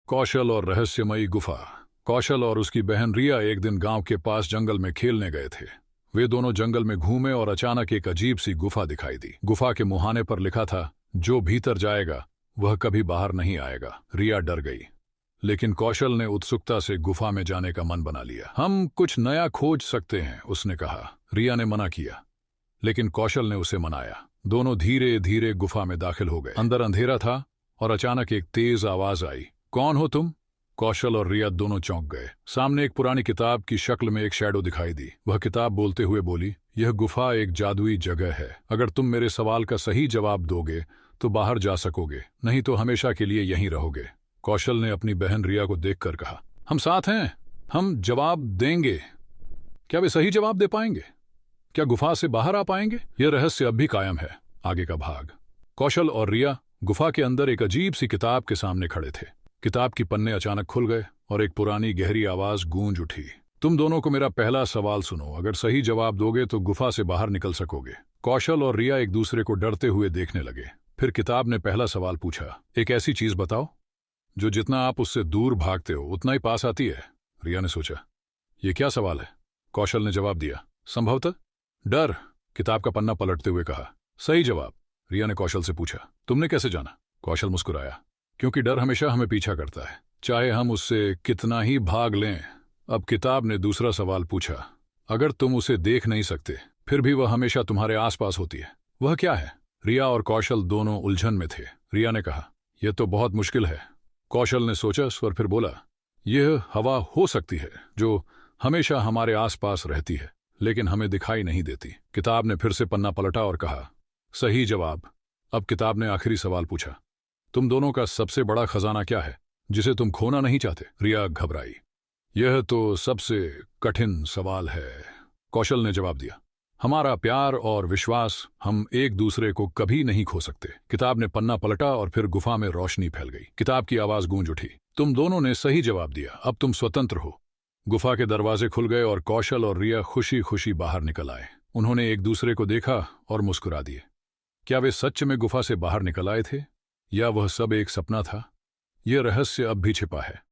कौशल और रहस्यमयी गुफा। कौशल और उसकी बहन रिया एक दिन गांव के पास जंगल में खेलने गए थे। वे दोनों जंगल में घूमे और अचानक एक अजीब सी गुफा दिखाई दी। गुफा के मुहाने पर लिखा था, जो भीतर जाएगा वह कभी बाहर नहीं आएगा। रिया डर गई, लेकिन कौशल ने उत्सुकता से गुफा में जाने का मन बना लिया। हम कुछ नया खोज सकते हैं, उसने कहा। रिया ने मना किया, लेकिन कौशल ने उसे मनाया। दोनों धीरे धीरे गुफा में दाखिल हो गए। अंदर अंधेरा था और अचानक एक तेज आवाज आई, कौन हो तुम? कौशल और रिया दोनों चौंक गए। सामने एक पुरानी किताब की शक्ल में एक शैडो दिखाई दी। वह किताब बोलते हुए बोली, यह गुफा एक जादुई जगह है। अगर तुम मेरे सवाल का सही जवाब दोगे तो बाहर जा सकोगे, नहीं तो हमेशा के लिए यहीं रहोगे। कौशल ने अपनी बहन रिया को देखकर कहा, हम साथ हैं, हम जवाब देंगे। क्या वे सही जवाब दे पाएंगे? क्या गुफा से बाहर आ पाएंगे? यह रहस्य अब भी कायम है। आगे का भाग। कौशल और रिया गुफा के अंदर एक अजीब सी किताब के सामने खड़े थे। किताब की पन्ने अचानक खुल गए और एक पुरानी गहरी आवाज गूंज उठी, तुम दोनों को मेरा पहला सवाल सुनो। अगर सही जवाब दोगे तो गुफा से बाहर निकल सकोगे। कौशल और रिया एक दूसरे को डरते हुए देखने लगे। फिर किताब ने पहला सवाल पूछा, एक ऐसी चीज बताओ जो जितना आप उससे दूर भागते हो उतना ही पास आती है। रिया ने सोचा, यह क्या सवाल है? कौशल ने जवाब दिया, संभवतः डर। किताब का पन्ना पलटते हुए कहा, सही जवाब। रिया ने कौशल से पूछा, तुमने कैसे जाना? कौशल मुस्कुराया, क्योंकि डर हमेशा हमें पीछा करता है, चाहे हम उससे कितना ही भाग लें। अब किताब ने दूसरा सवाल पूछा, अगर तुम उसे देख नहीं सकते फिर भी वह हमेशा तुम्हारे आसपास होती है, वह क्या है? रिया और कौशल दोनों उलझन में थे। रिया ने कहा, यह तो बहुत मुश्किल है। कौशल ने सोचा और फिर बोला, यह हवा हो सकती है जो हमेशा हमारे आसपास रहती है लेकिन हमें दिखाई नहीं देती। किताब ने फिर से पन्ना पलटा और कहा, सही जवाब। अब किताब ने आखिरी सवाल पूछा, तुम दोनों का सबसे बड़ा खजाना क्या है जिसे तुम खोना नहीं चाहते? रिया घबराई, यह तो सबसे कठिन सवाल है। कौशल ने जवाब दिया, हमारा प्यार और विश्वास, हम एक दूसरे को कभी नहीं खो सकते। किताब ने पन्ना पलटा और फिर गुफा में रोशनी फैल गई। किताब की आवाज गूंज उठी, तुम दोनों ने सही जवाब दिया, अब तुम स्वतंत्र हो। गुफा के दरवाजे खुल गए और कौशल और रिया खुशी खुशी बाहर निकल आए। उन्होंने एक दूसरे को देखा और मुस्कुरा दिए। क्या वे सच में गुफा से बाहर निकल आए थे या वह सब एक सपना था? यह रहस्य अब भी छिपा है।